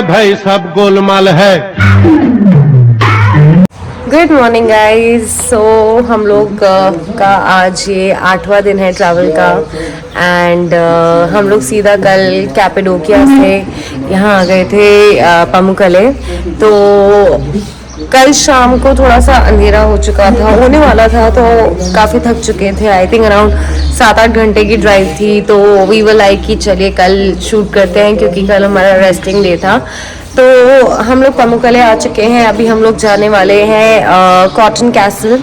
भाई सब गोलमाल है। Good morning guys. सो हम लोग का आज ये 8वां दिन है ट्रैवल का एंड हम लोग सीधा कल कैपेडोकिया से यहाँ आ गए थे पामुक्कले। तो कल शाम को थोड़ा सा अंधेरा हो चुका था, होने वाला था, तो काफ़ी थक चुके थे। आई थिंक अराउंड 7-8 घंटे की ड्राइव थी। तो वी वर लाइक कि चलिए कल शूट करते हैं क्योंकि कल हमारा रेस्टिंग डे था। तो हम लोग पामुक्कले आ चुके हैं। अभी हम लोग जाने वाले हैं कॉटन कैसल।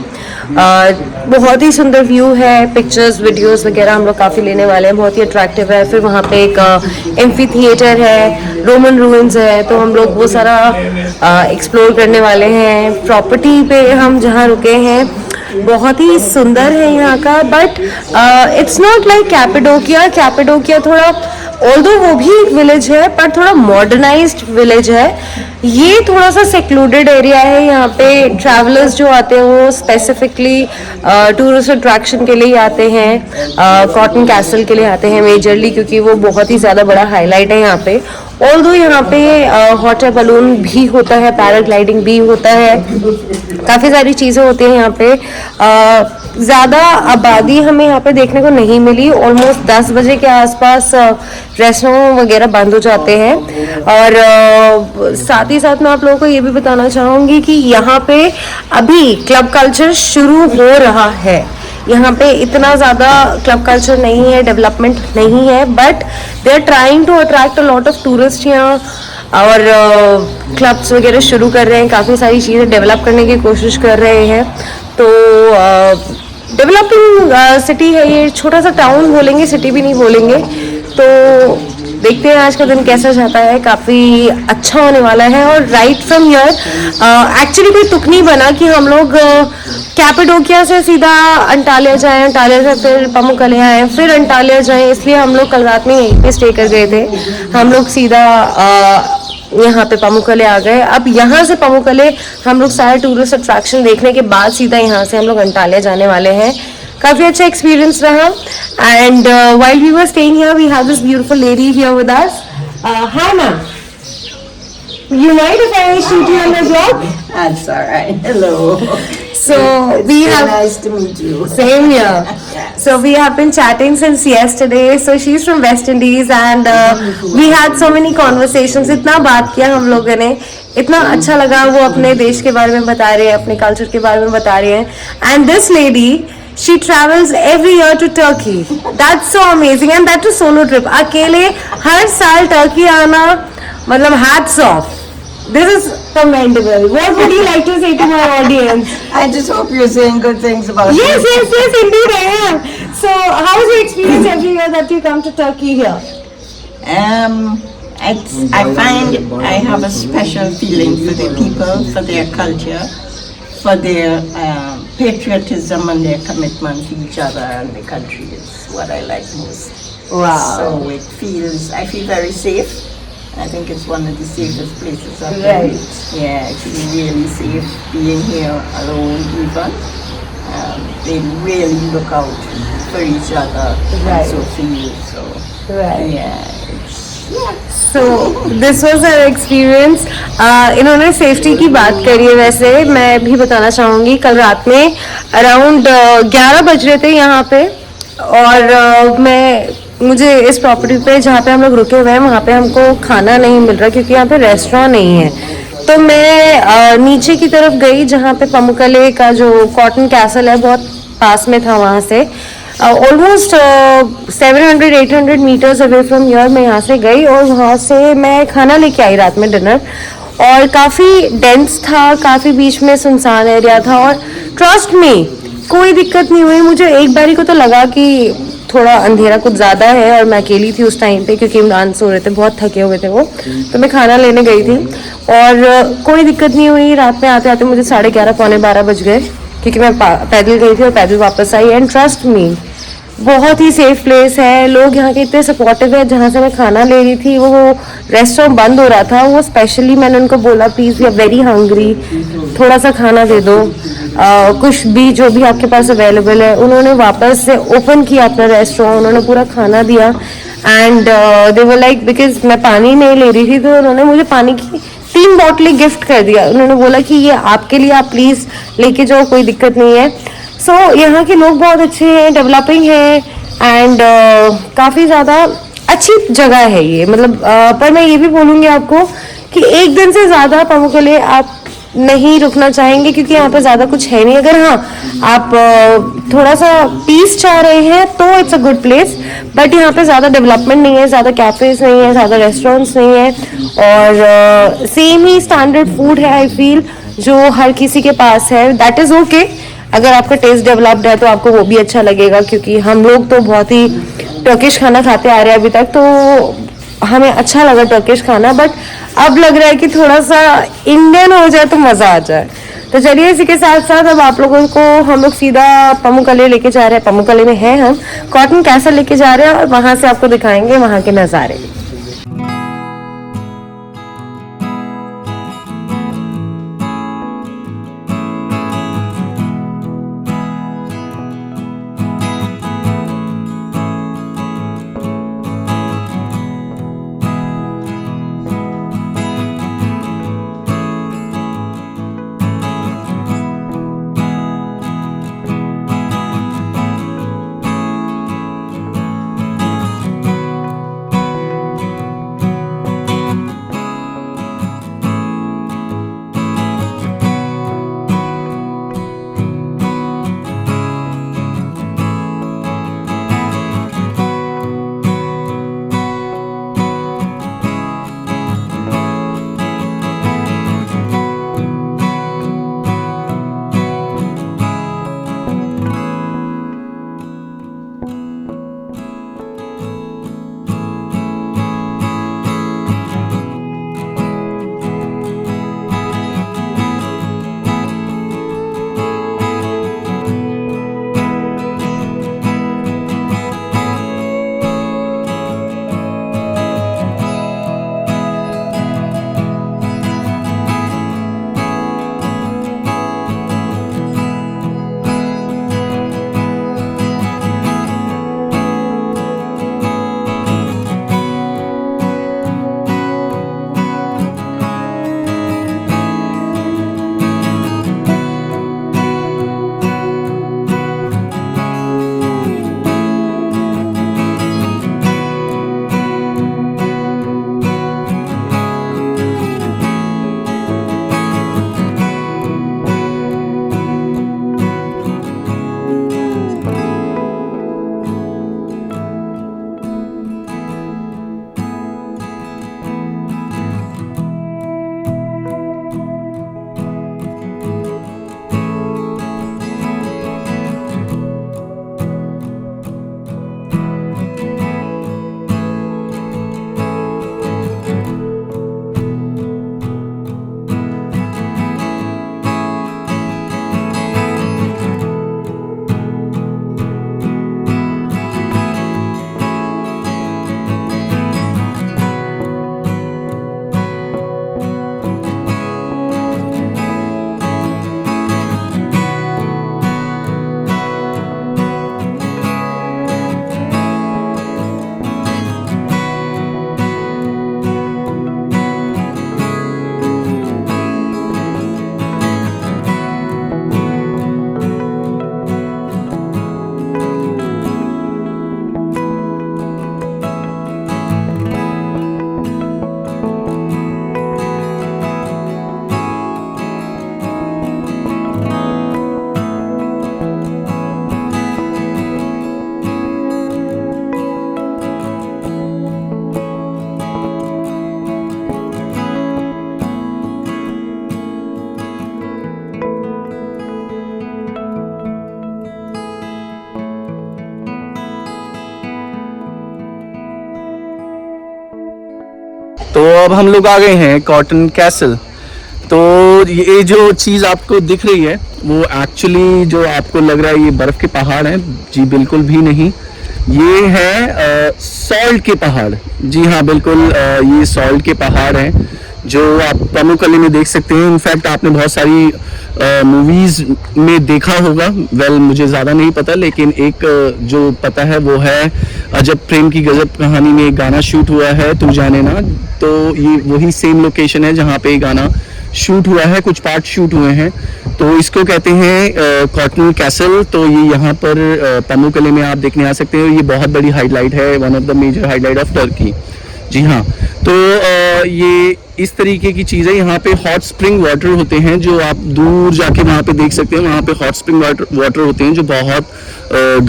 बहुत ही सुंदर व्यू है, पिक्चर्स वीडियोस वगैरह हम लोग काफ़ी लेने वाले हैं, बहुत ही अट्रैक्टिव है। फिर वहाँ पे एक एम्फी थिएटर है, रोमन रूइंस है, तो हम लोग वो सारा एक्सप्लोर करने वाले हैं। प्रॉपर्टी पे हम जहाँ रुके हैं बहुत ही सुंदर है यहाँ का, बट इट्स नॉट लाइक कैपेडोकिया थोड़ा, ऑल्दो वो भी एक विलेज है पर थोड़ा मॉडर्नाइज्ड विलेज है। ये थोड़ा सा सेक्लूडेड एरिया है। यहाँ पे ट्रैवलर्स जो आते हैं वो स्पेसिफिकली टूरिस्ट अट्रैक्शन के लिए आते हैं, कॉटन कैसल के लिए आते हैं मेजरली, क्योंकि वो बहुत ही ज़्यादा बड़ा हाईलाइट है यहाँ पे। ऑल्दो यहाँ पे हॉट एयर बलून भी होता है, पैराग्लाइडिंग भी होता है, काफ़ी सारी चीज़ें होती हैं यहाँ पे। ज़्यादा आबादी हमें यहाँ पे देखने को नहीं मिली। ऑलमोस्ट 10 बजे के आसपास रेस्टोरेंट वगैरह बंद हो जाते हैं। और साथ ही साथ मैं आप लोगों को ये भी बताना चाहूँगी कि यहाँ पे अभी क्लब कल्चर शुरू हो रहा है। यहाँ पे इतना ज़्यादा क्लब कल्चर नहीं है, डेवलपमेंट नहीं है, but they are trying to attract a lot of tourist यहाँ, और क्लब्स वगैरह शुरू कर रहे हैं, काफ़ी सारी चीज़ें डेवलप करने की कोशिश कर रहे हैं। तो डेवलपिंग सिटी है ये, छोटा सा टाउन बोलेंगे, सिटी भी नहीं बोलेंगे। तो देखते हैं आज का दिन कैसा जाता है, काफ़ी अच्छा होने वाला है। और राइट फ्रॉम हियर एक्चुअली कोई तुक नहीं बना कि हम लोग कैपेडोकिया से सीधा अंटालिया जाएं, अंटालिया से फिर पामुक्कले आएँ, फिर अंटालिया जाएं, इसलिए हम लोग कल रात में यहीं पे स्टे कर गए थे। हम लोग सीधा यहाँ पे पामुक्कले आ गए। अब यहाँ से पामुक्कले हम लोग सारे टूरिस्ट अट्रैक्शन देखने के बाद सीधा यहाँ से हम लोग अंटालिया जाने वाले हैं। काफ़ी अच्छा एक्सपीरियंस रहा। And while we were staying here we have this beautiful lady here with us. Hi ma'am, you mind if I shoot you on my vlog? That's all right. Hello. So we have nice to meet you. Same here. Yes. So we have been chatting since yesterday. So she's from West Indies and we had so many conversations. इतना बात किया हम लोगों ने, इतना अच्छा लगा। वो अपने देश के बारे में बता रहे हैं, अपने कल्चर के बारे में बता रहे हैं। And this lady, she travels every year to Turkey. That's so amazing, and that too solo trip. अकेले हर साल टर्की आना, मतलब hats off. This is commendable. What would you like to say to my audience? I just hope you're saying good things about me. Yes, indeed I am. So, how is your experience every year that you come to Turkey here? I find I have a special feeling for the people, for their culture, for their patriotism and their commitment to each other and the country is what I like most. Wow. So I feel very safe. I think it's one of the safest places I've been. Right. Yeah, I feel really safe being here alone even. They really look out for each other. Right. And so for you. So, Right. yeah. So this was our experience. इन्होंने safety की बात करी है। वैसे मैं भी बताना चाहूँगी, कल रात में अराउंड 11 बज रहे थे यहाँ पे, और मुझे इस प्रॉपर्टी पे जहाँ पे हम लोग रुके हुए हैं वहाँ पे हमको खाना नहीं मिल रहा क्योंकि यहाँ पे रेस्टोरेंट नहीं है। तो मैं नीचे की तरफ गई जहाँ पे पामुक्कले का जो कॉटन कैसल है बहुत पास में था, वहाँ से almost 700-800 metres away from here मैं यहाँ से गई और वहाँ से मैं खाना लेके आई रात में डिनर। और काफ़ी डेंस था, काफ़ी बीच में सुनसान एरिया था, और ट्रस्ट मी कोई दिक्कत नहीं हुई। मुझे एक बारी को तो लगा कि थोड़ा अंधेरा कुछ ज़्यादा है, और मैं अकेली थी उस टाइम पे क्योंकि इमरान सो रहे थे, बहुत थके हुए थे वो। तो मैं खाना लेने गई थी और कोई दिक्कत नहीं हुई। रात में आते आते मुझे 11:30 पौने 12 बज गए क्योंकि मैं पैदल गई थी और पैदल वापस आई। एंड ट्रस्ट मी बहुत ही सेफ प्लेस है। लोग यहाँ के इतने सपोर्टिव है। जहाँ से मैं खाना ले रही थी वो रेस्टोरेंट बंद हो रहा था, वो स्पेशली मैंने उनको बोला please we are very hungry, थोड़ा सा खाना दे दो, कुछ भी जो भी आपके पास अवेलेबल है। उन्होंने वापस से ओपन किया अपना रेस्टोरेंट, उन्होंने पूरा खाना दिया and they were like, because मैं पानी नहीं ले रही थी तो उन्होंने मुझे पानी की 3 बॉटलें गिफ्ट कर दिया। उन्होंने बोला कि ये आपके लिए, आप प्लीज लेके जाओ, कोई दिक्कत नहीं है। सो यहाँ के लोग बहुत अच्छे हैं, डेवलपिंग है, एंड काफी ज्यादा अच्छी जगह है ये, मतलब पर मैं ये भी बोलूंगी आपको कि एक दिन से ज्यादा पामुक्कले आप नहीं रुकना चाहेंगे, क्योंकि यहाँ पे ज्यादा कुछ है नहीं। अगर हाँ आप थोड़ा सा पीस चाह रहे हैं तो it's a good place, but यहाँ पे ज्यादा डेवलपमेंट नहीं है, ज्यादा कैफेज नहीं है, ज्यादा रेस्टोरेंट्स नहीं है, और सेम ही स्टैंडर्ड फूड है आई फील, जो हर किसी के पास है। दैट इज ओके, अगर आपका टेस्ट डेवलप्ड है तो आपको वो भी अच्छा लगेगा, क्योंकि हम लोग तो बहुत ही टर्किश खाना खाते आ रहे हैं अभी तक, तो हमें अच्छा लगा टर्किश खाना, बट अब लग रहा है कि थोड़ा सा इंडियन हो जाए तो मजा आ जाए। तो चलिए इसी के साथ साथ अब आप लोगों को हम लोग सीधा पामुक्कले लेके जा रहे हैं। पामुक्कले में है हम कॉटन कैसल लेके जा रहे हैं, और वहां से आपको दिखाएंगे वहां के नजारे। तो अब हम लोग आ गए हैं कॉटन कैसल। तो ये जो चीज़ आपको दिख रही है वो एक्चुअली जो आपको लग रहा है ये बर्फ़ के पहाड़ हैं, जी बिल्कुल भी नहीं, ये है सॉल्ट के पहाड़। जी हाँ बिल्कुल, ये सॉल्ट के पहाड़ हैं जो आप पामुक्कले में देख सकते हैं। इनफैक्ट आपने बहुत सारी मूवीज़ में देखा होगा, वेल मुझे ज़्यादा नहीं पता, लेकिन एक जो पता है वो है अजब प्रेम की गजब कहानी में एक गाना शूट हुआ है, तू जाने ना, तो ये वही सेम लोकेशन है जहाँ पे गाना शूट हुआ है, कुछ पार्ट शूट हुए हैं। तो इसको कहते हैं कॉटन कैसल। तो ये यहाँ पर पामुक्कले में आप देखने आ सकते हो। ये बहुत बड़ी हाईलाइट है, one of the major highlight of Turkey. जी हाँ, तो ये इस तरीके की चीज़ है। यहाँ पे हॉट स्प्रिंग वाटर होते हैं जो आप दूर जाके वहाँ पे देख सकते हैं। वहाँ पे हॉट स्प्रिंग वाटर होते हैं जो बहुत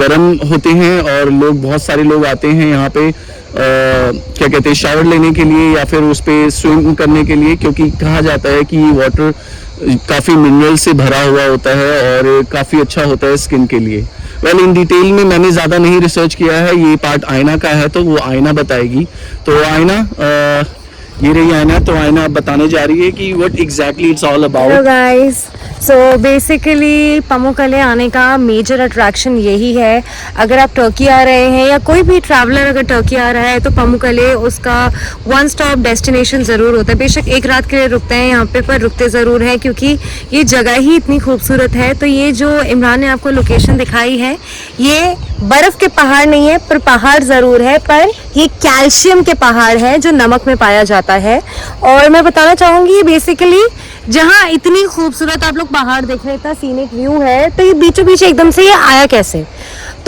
गर्म होते हैं, और बहुत सारे लोग आते हैं यहाँ पे क्या कहते हैं, शावर लेने के लिए या फिर उस पर स्विम करने के लिए, क्योंकि कहा जाता है कि ये वाटर काफ़ी मिनरल से भरा हुआ होता है और काफ़ी अच्छा होता है स्किन के लिए। वेल, इन डिटेल में मैंने ज़्यादा नहीं रिसर्च किया है। ये पार्ट आयना का है तो वो आयना बताएगी। तो आयना, ये रही आयना। तो आयना बताने जा रही है कि what exactly it's all about. Hello guys, so basically पामुक्कले आने का मेजर अट्रैक्शन यही है। अगर आप टर्की आ रहे हैं या कोई भी ट्रैवलर अगर टर्की आ रहा है तो पामुक्कले उसका वन स्टॉप डेस्टिनेशन ज़रूर होता है। बेशक एक रात के लिए रुकते हैं यहाँ पे, पर रुकते ज़रूर हैं क्योंकि ये जगह ही इतनी खूबसूरत है। तो ये जो इमरान ने आपको लोकेशन दिखाई है, ये बर्फ़ के पहाड़ नहीं है, पर पहाड़ ज़रूर है, पर ये कैल्शियम के पहाड़ है जो नमक में पाया जाता है। और मैं बताना चाहूँगी, ये बेसिकली जहाँ इतनी खूबसूरत आप लोग पहाड़ देख रहे हैं, इतना सीनिक व्यू है, तो ये बीचों बीच एकदम से ये आया कैसे।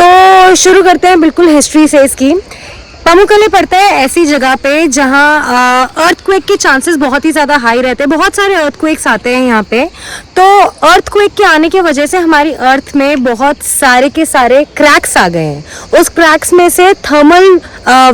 तो शुरू करते हैं बिल्कुल हिस्ट्री से इसकी। पामुक्कले पड़ता है ऐसी जगह पे जहाँ अर्थक्वेक के चांसेस बहुत ही ज़्यादा हाई रहते हैं। बहुत सारे अर्थक्वेक्स आते हैं यहाँ पे। तो अर्थक्वेक के आने की वजह से हमारी अर्थ में बहुत सारे के सारे क्रैक्स आ गए हैं। उस क्रैक्स में से थर्मल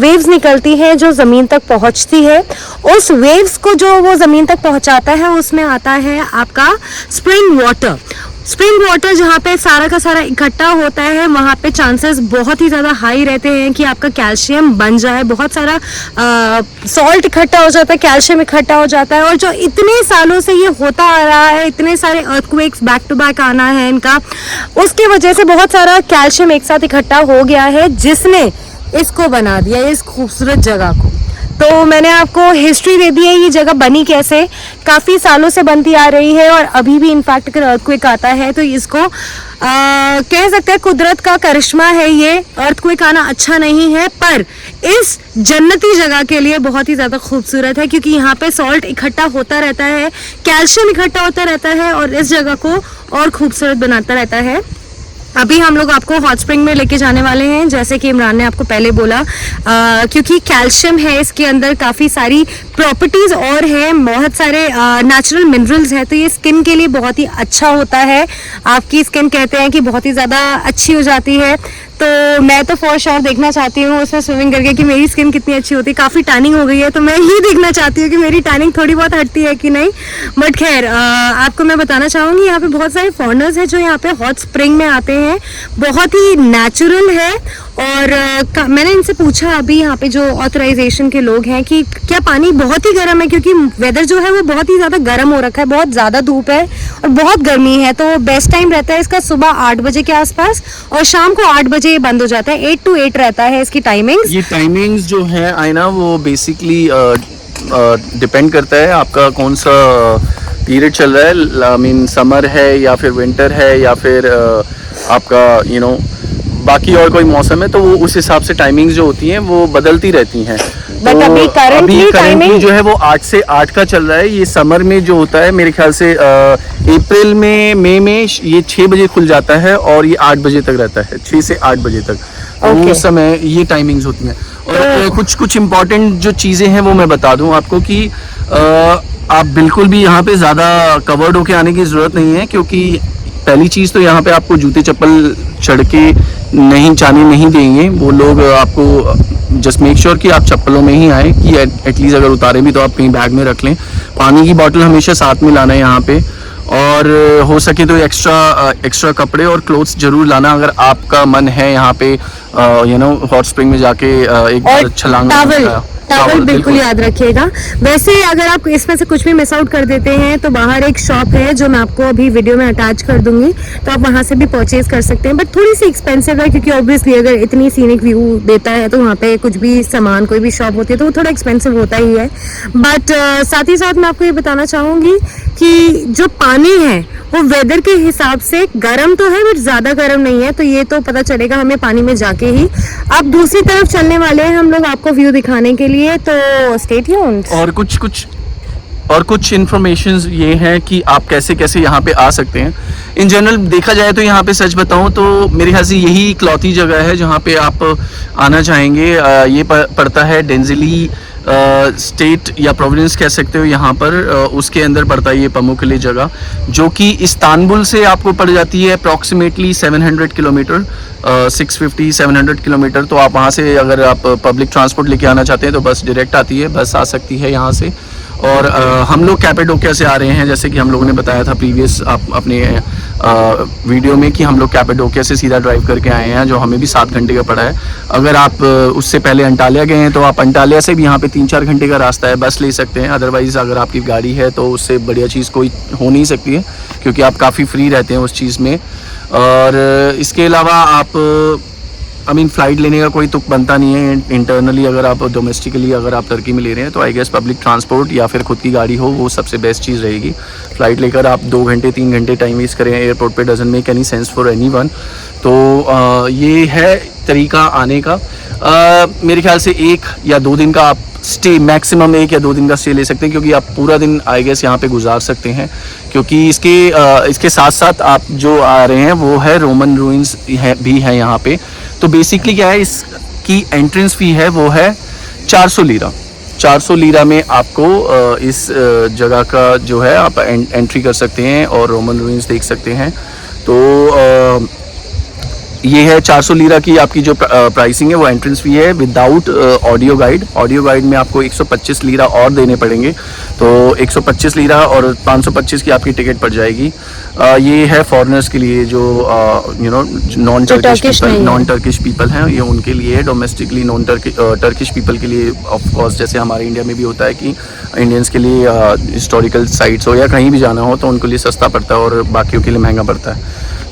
वेव्स निकलती हैं जो ज़मीन तक पहुँचती है। उस वेव्स को जो वो ज़मीन तक पहुँचाता है उसमें आता है आपका स्प्रिंग वाटर। स्प्रिंग वाटर जहाँ पे सारा का सारा इकट्ठा होता है, वहाँ पे चांसेस बहुत ही ज़्यादा हाई रहते हैं कि आपका कैल्शियम बन जाए। बहुत सारा सॉल्ट इकट्ठा हो जाता है, कैल्शियम इकट्ठा हो जाता है। और जो इतने सालों से ये होता आ रहा है, इतने सारे अर्थक्वेक्स बैक टू बैक आना है इनका, उसकी वजह से बहुत सारा कैल्शियम एक साथ इकट्ठा हो गया है, जिसने इसको बना दिया इस खूबसूरत जगह को। तो मैंने आपको हिस्ट्री दे दी है, ये जगह बनी कैसे, काफ़ी सालों से बनती आ रही है। और अभी भी इनफैक्ट अगर अर्थक्वेक आता है तो इसको कह सकते हैं कुदरत का करिश्मा है। ये अर्थक्वेक आना अच्छा नहीं है, पर इस जन्नती जगह के लिए बहुत ही ज़्यादा खूबसूरत है, क्योंकि यहाँ पे सॉल्ट इकट्ठा होता रहता है, कैल्शियम इकट्ठा होता रहता है और इस जगह को और खूबसूरत बनाता रहता है। अभी हम लोग आपको हॉट स्प्रिंग में लेके जाने वाले हैं, जैसे कि इमरान ने आपको पहले बोला, क्योंकि कैल्शियम है इसके अंदर, काफ़ी सारी प्रॉपर्टीज़ और हैं, बहुत सारे नेचुरल मिनरल्स हैं। तो ये स्किन के लिए बहुत ही अच्छा होता है। आपकी स्किन कहते हैं कि बहुत ही ज़्यादा अच्छी हो जाती है। तो मैं तो फॉर श्योर देखना चाहती हूँ उसमें स्विमिंग करके कि मेरी स्किन कितनी अच्छी होती है। काफ़ी टैनिंग हो गई है तो मैं ये देखना चाहती हूँ कि मेरी टैनिंग थोड़ी बहुत हटती है कि नहीं। बट खैर, आपको मैं बताना चाहूँगी, यहाँ पे बहुत सारे फॉरेनर्स हैं जो यहाँ पे हॉट स्प्रिंग में आते हैं। बहुत ही नेचुरल है। और मैंने इनसे पूछा अभी यहाँ पे जो ऑथराइजेशन के लोग हैं कि क्या पानी बहुत ही गर्म है, क्योंकि वेदर जो है वो बहुत ही ज़्यादा गर्म हो रखा है, बहुत ज़्यादा धूप है और बहुत गर्मी है। तो बेस्ट टाइम रहता है इसका सुबह 8 बजे के आसपास, और शाम को 8 बजे ये बंद हो जाता है। 8 to 8 रहता है इसकी टाइमिंग्स। ये टाइमिंग्स जो है आईना, वो बेसिकली डिपेंड करता है आपका कौन सा पीरियड चल रहा है। आई मीन समर है या फिर विंटर है या फिर आपका बाकी और कोई मौसम है, तो वो उस हिसाब से टाइमिंग्स जो होती हैं वो बदलती रहती हैं। बट तो अभी करंटली जो है वो 8 से 8 का चल रहा है। ये समर में जो होता है मेरे ख्याल से अप्रैल में, मई में ये 6 बजे खुल जाता है और ये 8 बजे तक रहता है, 6 से 8 बजे तक। तो उस समय ये टाइमिंग्स होती हैं। और कुछ इम्पॉर्टेंट जो चीज़ें हैं वो मैं बता दूं आपको कि आप बिल्कुल भी यहाँ पे ज़्यादा कवर्ड होके आने की ज़रूरत नहीं है, क्योंकि पहली चीज़ तो यहाँ पे आपको जूते चप्पल चढ़ के नहीं जाने नहीं देंगे वो लोग। आपको जस्ट मेक श्योर कि आप चप्पलों में ही आए, कि एटलीस्ट अगर उतारे भी तो आप कहीं बैग में रख लें। पानी की बोतल हमेशा साथ में लाना है यहाँ पे, और हो सके तो एक्स्ट्रा कपड़े और क्लोथ्स जरूर लाना अगर आपका मन है यहाँ पे हॉट स्प्रिंग में जाके एक बार छलांग टॉवल बिल्कुल याद रखिएगा। वैसे अगर आप इसमें से कुछ भी मिस आउट कर देते हैं तो बाहर एक शॉप है जो मैं आपको अभी वीडियो में अटैच कर दूंगी, तो आप वहां से भी परचेज कर सकते हैं। बट थोड़ी सी एक्सपेंसिव है, क्योंकि ऑब्वियसली अगर इतनी सीनिक व्यू देता है तो वहाँ पे कुछ भी सामान, कोई भी शॉप होती है तो वो थोड़ा एक्सपेंसिव होता ही है। बट साथ ही साथ मैं आपको ये बताना चाहूँगी कि जो पानी है वो वेदर के हिसाब से गर्म तो है बट ज़्यादा गर्म नहीं है, तो ये तो पता चलेगा हमें पानी में जाके ही। अब दूसरी तरफ चलने वाले हैं हम लोग आपको व्यू दिखाने के लिए, तो स्टे ट्यून्ड। और कुछ इन्फॉर्मेशन ये हैं कि आप कैसे कैसे यहाँ पे आ सकते हैं। इन जनरल देखा जाए तो यहाँ पे सच बताऊँ तो मेरे ख्याल से यही इकलौती जगह है जहाँ पे आप आना चाहेंगे। ये पड़ता है डेंजिली स्टेट या प्रोविंस कह सकते हो यहाँ पर। उसके अंदर पड़ता है ये पमुकले जगह, जो कि इस्तांबुल से आपको पड़ जाती है अप्रॉक्सीमेटली 700 किलोमीटर, 650-700 किलोमीटर। तो आप वहाँ से अगर आप पब्लिक ट्रांसपोर्ट लेके आना चाहते हैं तो बस डायरेक्ट आती है, बस आ सकती है यहाँ से। और हम लोग कैपेडोकिया से आ रहे हैं, जैसे कि हम लोगों ने बताया था प्रीवियस अपने वीडियो में कि हम लोग कैपेडोकिया से सीधा ड्राइव करके आए हैं, जो हमें भी 7 घंटे का पड़ा है। अगर आप उससे पहले अंटालिया गए हैं तो आप अंटालिया से भी यहाँ पे 3-4 घंटे का रास्ता है, बस ले सकते हैं। अदरवाइज़ अगर आपकी गाड़ी है तो उससे बढ़िया चीज़ कोई हो नहीं सकती है, क्योंकि आप काफ़ी फ्री रहते हैं उस चीज़ में। और इसके अलावा आप फ़्लाइट लेने का कोई तुक बनता नहीं है इंटरनली। अगर आप डोमेस्टिकली अगर आप टर्की में ले रहे हैं तो आई गेस पब्लिक ट्रांसपोर्ट या फिर खुद की गाड़ी हो वो सबसे बेस्ट चीज़ रहेगी। फ़्लाइट लेकर आप 2 घंटे 3 घंटे टाइम वेस्ट करें एयरपोर्ट पे, doesn't make any sense for anyone. तो ये है तरीका आने का। मेरे ख्याल से 1 या 2 दिन का आप स्टे, मैक्सिमम 1 या 2 दिन का स्टे ले सकते हैं, क्योंकि आप पूरा दिन आई गेस यहाँ पे गुजार सकते हैं। क्योंकि इसके साथ साथ आप जो आ रहे हैं वो है रोमन रूइंस भी है यहाँ पे। तो बेसिकली क्या है, इसकी एंट्रेंस फ़ी है वो है 400 लीरा। 400 लीरा में आपको इस जगह का जो है आप एंट्री कर सकते हैं और रोमन रूइंस देख सकते हैं। तो ये है 400 लीरा की आपकी जो प्राइसिंग है, वो एंट्रेंस फी है without audio guide. Audio guide में आपको 125 लीरा और देने पड़ेंगे, तो 125 लीरा और 525 की आपकी टिकट पड़ जाएगी। ये है फॉरेनर्स के लिए, जो नॉन टर्किश पीपल हैं, ये उनके लिए है। डोमेस्टिकली नॉन टर्किश पीपल के लिए ऑफ कोर्स जैसे हमारे इंडिया में भी होता है कि इंडियंस के लिए हिस्टोरिकल साइट्स हो या कहीं भी जाना हो तो उनके लिए सस्ता पड़ता है और बाकियों के लिए महंगा पड़ता है।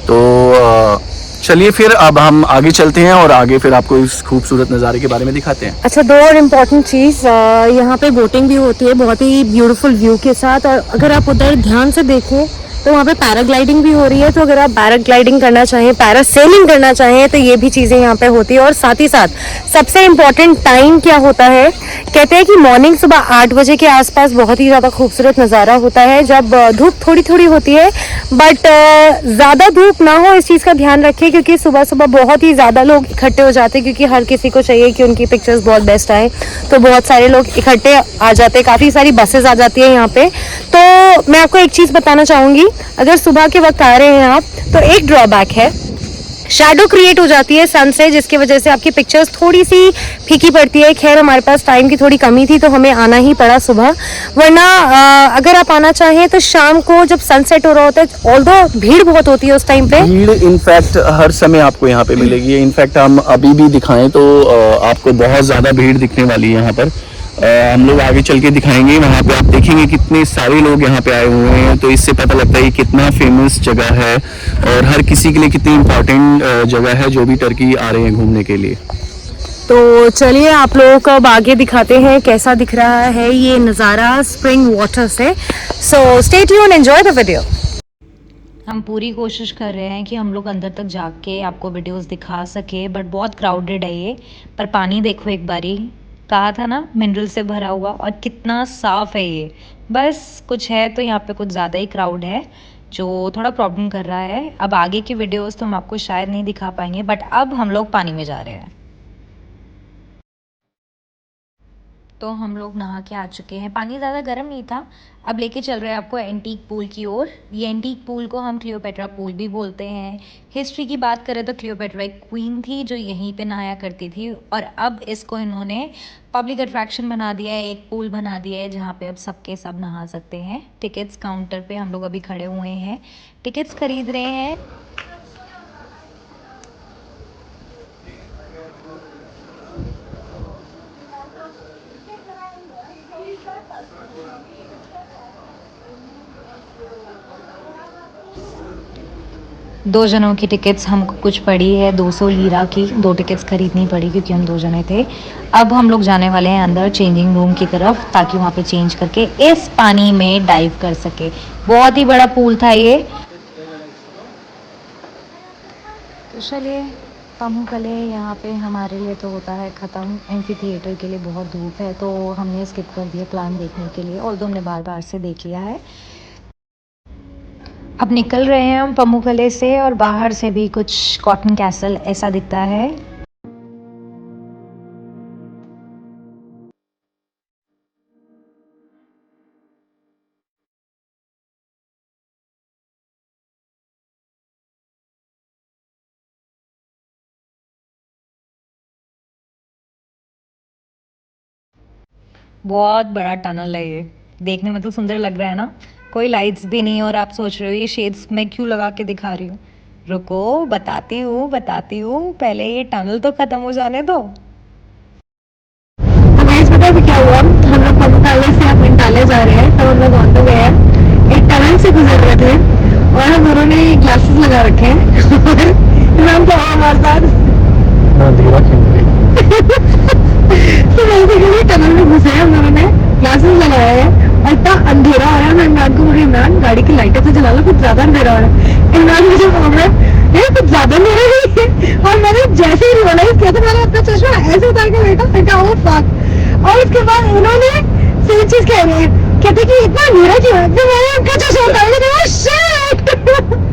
तो चलिए फिर अब हम आगे चलते हैं और आगे फिर आपको इस खूबसूरत नज़ारे के बारे में दिखाते हैं। अच्छा, 2 और इम्पॉर्टेंट चीज़, यहाँ पे बोटिंग भी होती है बहुत ही ब्यूटीफुल व्यू के साथ। और अगर आप उधर ध्यान से देखें तो वहाँ पे पैराग्लाइडिंग भी हो रही है। तो अगर आप पैराग्लाइडिंग करना चाहें, पैरासेलिंग करना चाहें, तो ये भी चीज़ें यहाँ पे होती है। और साथ ही साथ सबसे इम्पॉर्टेंट टाइम क्या होता है, कहते हैं कि मॉर्निंग सुबह 8 बजे के आसपास बहुत ही ज़्यादा खूबसूरत नज़ारा होता है, जब धूप थोड़ी थोड़ी होती है। बट ज़्यादा धूप ना हो, इस चीज़ का ध्यान रखें, क्योंकि सुबह सुबह बहुत ही ज़्यादा लोग इकट्ठे हो जाते हैं, क्योंकि हर किसी को चाहिए कि उनकी पिक्चर्स बहुत बेस्ट आए। तो बहुत सारे लोग इकट्ठे आ जाते हैं, काफ़ी सारी बसेज आ जाती है यहाँ पे। तो मैं आपको एक चीज़ बताना चाहूँगी, अगर सुबह के वक्त आ रहे हैं आप, तो एक ड्रॉबैक है, शैडो क्रिएट हो जाती है सन से, जिसकी वजह से आपकी पिक्चर्स थोड़ी सी फीकी पड़ती है। खैर हमारे पास टाइम की थोड़ी कमी थी तो हमें आना ही पड़ा सुबह, वरना अगर आप आना चाहें तो शाम को जब सनसेट हो रहा होता है, ऑल्दो भीड़ बहुत होती है उस टाइम पे। भीड़ इनफैक्ट हर समय आपको यहाँ पे मिलेगी। इनफैक्ट हम अभी भी दिखाएं तो आपको बहुत ज़्यादा भीड़ दिखने वाली है यहाँ पर। हम लोग आगे चल के दिखाएंगे, वहाँ पे आप देखेंगे कितने सारे लोग यहाँ पे आए हुए हैं। तो इससे पता लगता है कि कितना फेमस जगह है और हर किसी के लिए कितनी इम्पोर्टेंट जगह है जो भी टर्की आ रहे हैं घूमने के लिए। तो चलिए आप लोगों को अब आगे दिखाते हैं कैसा दिख रहा है ये नज़ारा स्प्रिंग वाटर से। So stay tuned, enjoy the video. हम पूरी कोशिश कर रहे हैं कि हम लोग अंदर तक जाके आपको वीडियोस दिखा सके, बट बहुत क्राउडेड है ये। पर पानी देखो एक बारी, कहा था ना मिनरल से भरा हुआ, और कितना साफ़ है ये। बस कुछ है तो यहाँ पे कुछ ज़्यादा ही क्राउड है जो थोड़ा प्रॉब्लम कर रहा है। अब आगे की वीडियोस तो हम आपको शायद नहीं दिखा पाएंगे, बट अब हम लोग पानी में जा रहे हैं। तो हम लोग नहा के आ चुके हैं, पानी ज़्यादा गर्म नहीं था। अब लेके चल रहे हैं आपको एंटीक पूल की ओर। ये एंटीक पूल को हम क्लियोपेट्रा पूल भी बोलते हैं। हिस्ट्री की बात करें तो क्लियोपेट्रा एक क्वीन थी जो यहीं पे नहाया करती थी, और अब इसको इन्होंने पब्लिक अट्रैक्शन बना दिया है, एक पूल बना दिया है जहाँ पे अब सबके सब नहा सकते हैं। टिकट्स काउंटर पे हम लोग अभी खड़े हुए हैं, टिकट्स खरीद रहे हैं। 2 जनों की टिकट्स हमको कुछ पड़ी है 200 लीरा की, 2 टिकट्स खरीदनी पड़ी क्योंकि हम 2 जने थे। अब हम लोग जाने वाले हैं अंदर चेंजिंग रूम की तरफ ताकि वहाँ पे चेंज करके इस पानी में डाइव कर सके। बहुत ही बड़ा पूल था ये। तो चलिए पामुकले यहाँ पे हमारे लिए तो होता है ख़त्म। एम्फी थिएटर के लिए बहुत धूप है तो हमने स्किप कर दिया प्लान देखने के लिए, और हमने बार बार से देख लिया है। अब निकल रहे हैं हम पामुकले से, और बाहर से भी कुछ कॉटन कैसल ऐसा दिखता है। बहुत बड़ा टनल है ये, देखने में तो सुंदर लग रहा है ना। कोई लाइट्स भी नहीं है और आप सोच रहे हो ये शेड्स मैं क्यों लगा के दिखा रही हूँ। रुको बताती हूँ पहले ये टनल तो खत्म हो जाने दो। पता है क्या हुआ, हम लोग पामुकले से अब अंटाले जा रहे हैं, तो हम लोग ऑन द वे हैं, एक टनल से गुजर रहे थे और हम दोनों ने ग्लासेस लगा रखे हैं। नाम क्या है हमारे साथ? तो बेसिकली टनल में घुसे हैं हम लोगों ने, ग्लासेस लगाए हैं और इतना अंधेरा हो रहा है। मैं इमरान को बोली इमरान गाड़ी की लाइटें तो जला लो, कुछ ज्यादा अंधेरा हो रहा है। इमरान मुझे बोल रहा है ये कुछ ज्यादा अंधेरा नहीं है, और मैंने जैसे ही रियलाइज किया तो मैंने अपना चश्मा ऐसे उतार के बैठा वो फक। और उसके बाद उन्होंने सेम चीज कह रही है, कहते कि इतना अंधेरा क्यों है, तो मैंने उनका चश्मा उतार के देखा शिट।